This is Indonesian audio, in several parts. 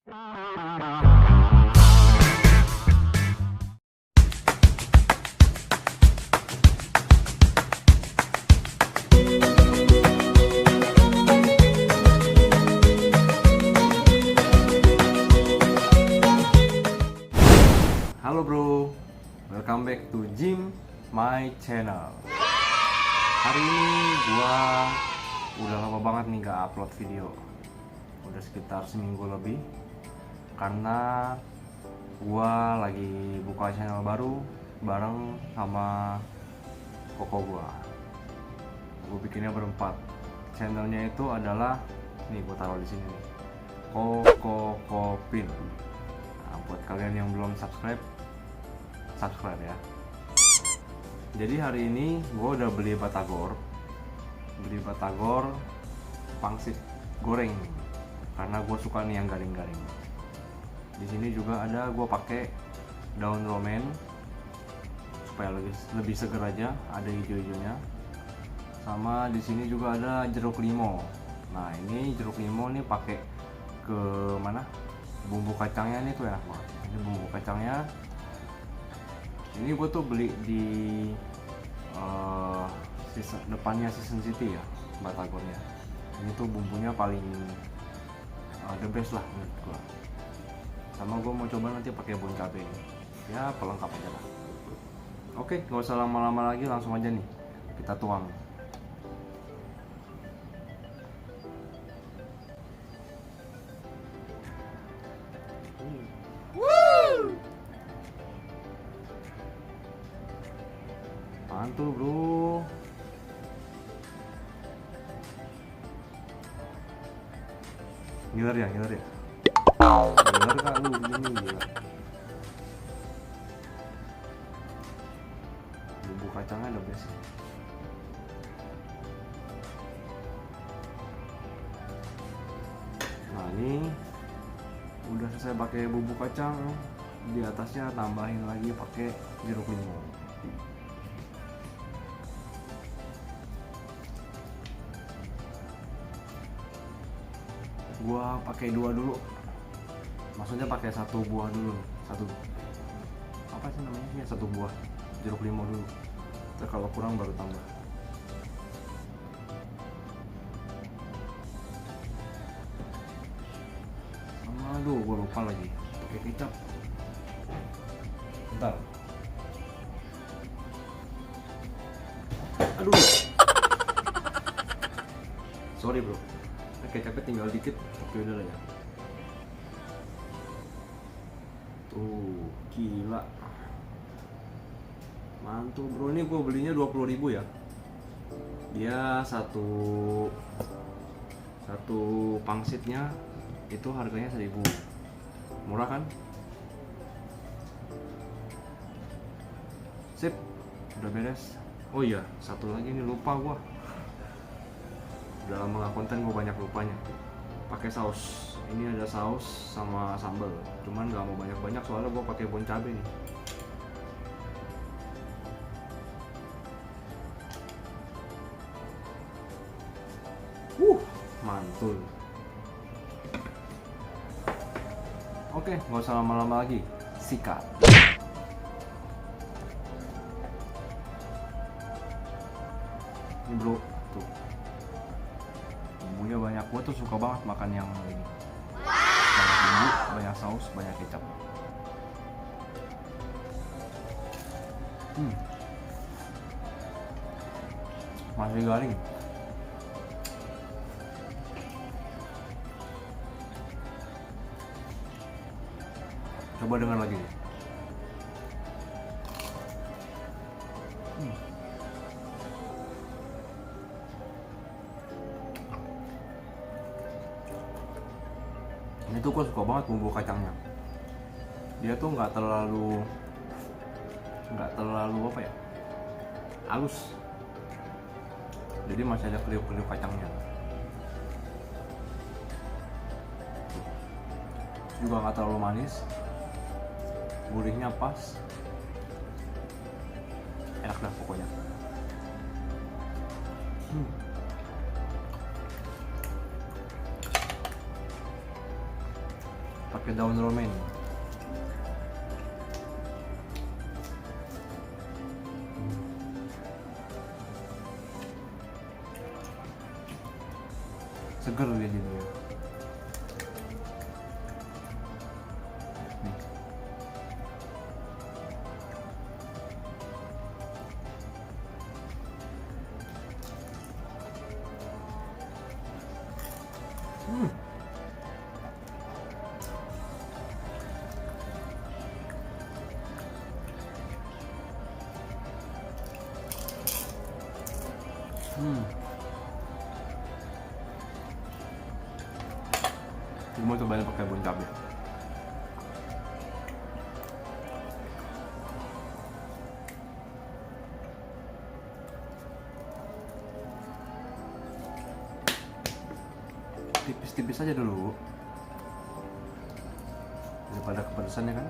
Halo bro, welcome back to Jim My Channel. Hari ini gua udah lama banget nih gak upload video. Udah sekitar seminggu lebih. Karena gua lagi buka channel baru bareng sama koko gua. Gua bikinnya berempat. Channelnya itu adalah nih, gua taruh di sini nih. Koko Kopin. Nah, buat kalian yang belum subscribe ya. Jadi hari ini gue udah beli batagor pangsit goreng karena gue suka nih yang garing-garing. Di sini juga ada gue pakai daun romen supaya lebih seger aja, ada hijau-hijaunya. Sama di sini juga ada jeruk limau. Nah ini jeruk limau nih pakai ke mana? Bumbu kacangnya nih tuh enak banget. Ini bumbu kacangnya. Ini gue tuh beli di depannya Season City ya, batagornya. Ini tuh bumbunya paling the best lah menurut gue. Sama gue mau coba nanti pakai bon cabe. Ya pelengkap aja lah. Oke, gak usah lama-lama lagi, langsung aja nih kita tuang. Mantul bro. Ngiler ya. Ngiler kak lu ini gila. Bumbu kacangnya the best. Nah ini udah selesai pakai bumbu kacang, di atasnya tambahin lagi pakai jeruk limau. Gua pakai 2 dulu, maksudnya pakai 1 buah dulu, apa sih namanya ya, 1 buah jeruk limau dulu. Terus kalau kurang baru tambah. Aduh, gua lupa lagi pakai kecap. Bentar. Aduh. Sorry bro. Kecapnya tinggal dikit, tapi udah lah ya. Tuh, gila. Mantul bro, ini gue belinya 20.000 ya. Dia satu pangsitnya itu harganya 1.000. Murah kan? Sip, udah beres. Oh iya, satu lagi nih lupa gua. Udah lama gak konten, gue banyak lupanya. Pakai saus, ini ada saus sama sambal, cuman gak mau banyak-banyak soalnya gue pakai bon cabe nih. Mantul. Oke, gak usah lama-lama lagi, sikat. Ini bro, tuh bumbunya banyak. Gue tuh suka banget makan yang ini, banyak bumbu, banyak saus, banyak kecap. Masih garing. Coba dengar lagi. Ini tuh gue suka banget bumbu kacangnya. Dia tuh nggak terlalu apa ya, halus. Jadi masih ada kriuk-kriuk kacangnya. Juga nggak terlalu manis. Gurihnya pas. Enak dah pokoknya. pakai daun romaine. Seger dia jadinya. Nih. Gue mau cobain pakai daun cabai. Tipis-tipis aja dulu daripada kepedesannya kan.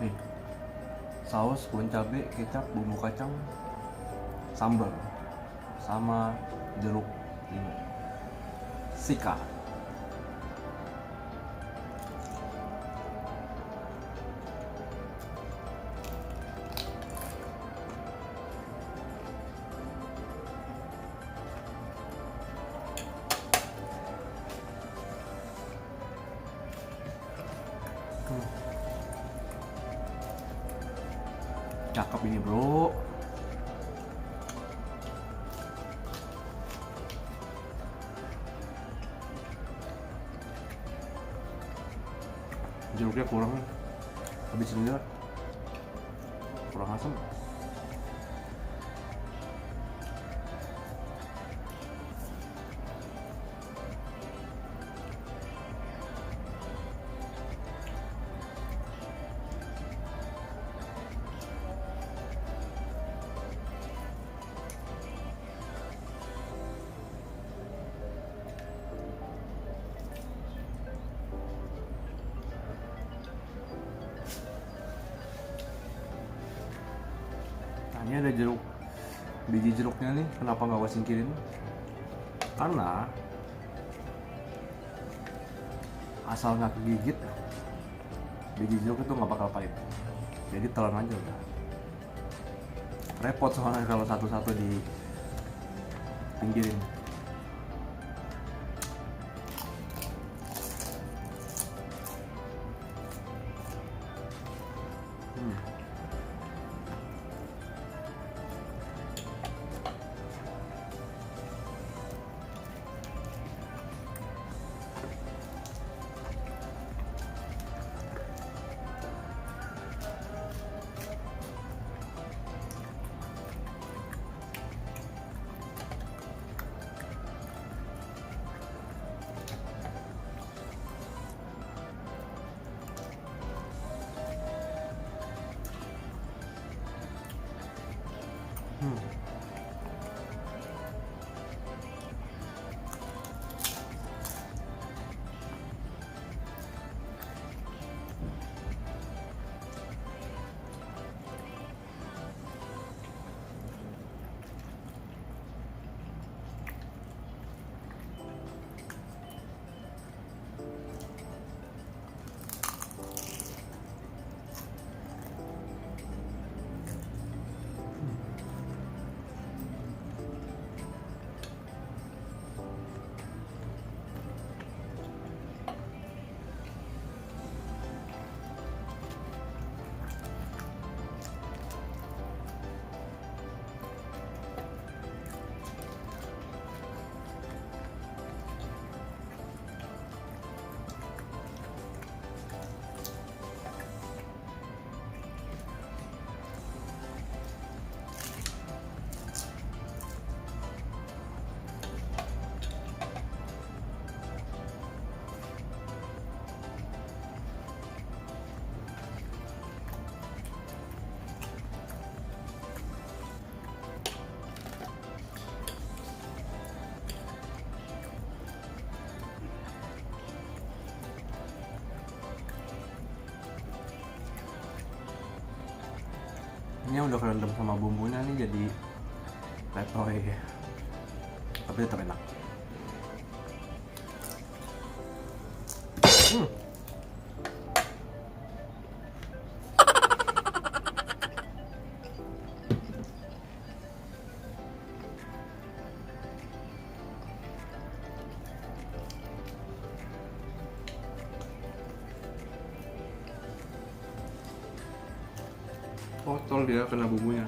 Nih, saus, daun cabai, kecap, bumbu kacang, sambal, sama jeruk ini Sika. Cakep ini bro. Jeruknya kurang, habis ini kurang asam. Ini ada jeruk, biji jeruknya nih, kenapa nggak gue singkirin? Karena asal nggak kegigit, biji jeruk itu nggak bakal pahit. Jadi telan aja udah. Repot soalnya kalau satu-satu di pinggirin. Ini udah kerendam sama bumbunya nih, jadi letoy, tapi tetap enak. Hmm. Kotor dia kena bumbunya.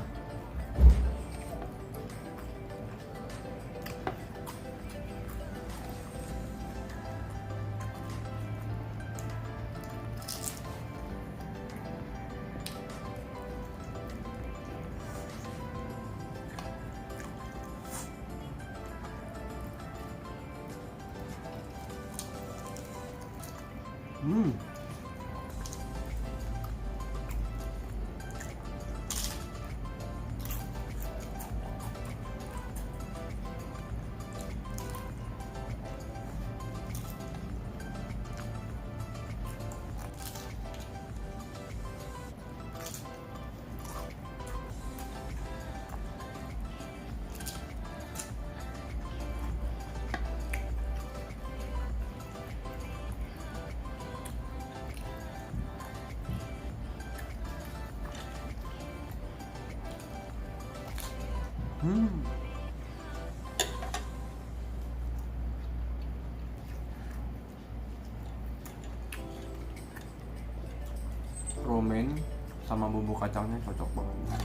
Romaine sama bumbu kacangnya cocok banget.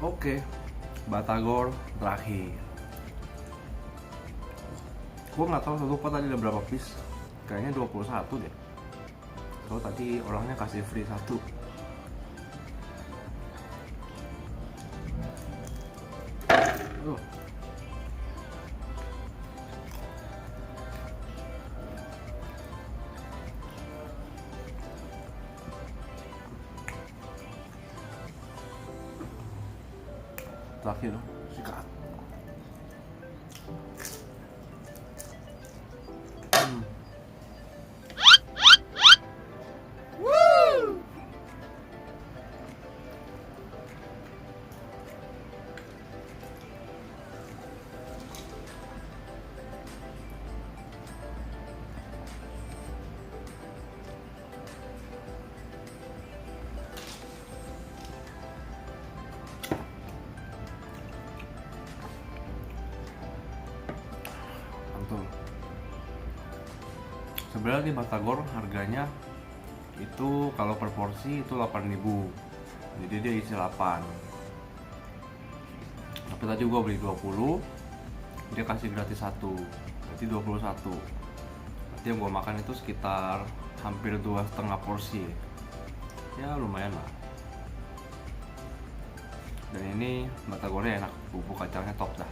Oke, batagor terakhir. Gue nggak tahu lupa tadi ada berapa piece. Kayaknya 21 deh. So tadi orangnya kasih free 1. Terakhir sikat. Sebenarnya di batagor harganya itu kalau per porsi itu 8.000, jadi dia isi 8. Tapi tadi gua beli 20, dia kasih gratis 1, berarti 21. Berarti yang gua makan itu sekitar hampir 2,5 porsi. Ya lumayan lah. Dan ini batagornya enak, bumbu kacangnya top dah.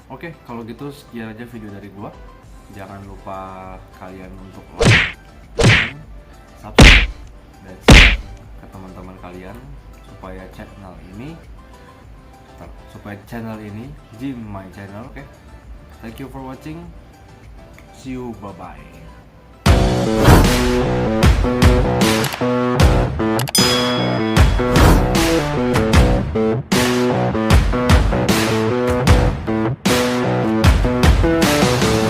Oke, kalau gitu sekian aja video dari gua. Jangan lupa kalian untuk like, subscribe, dan share ke teman-teman kalian supaya channel ini Jim My Channel. Oke. Thank you for watching. See you, bye bye.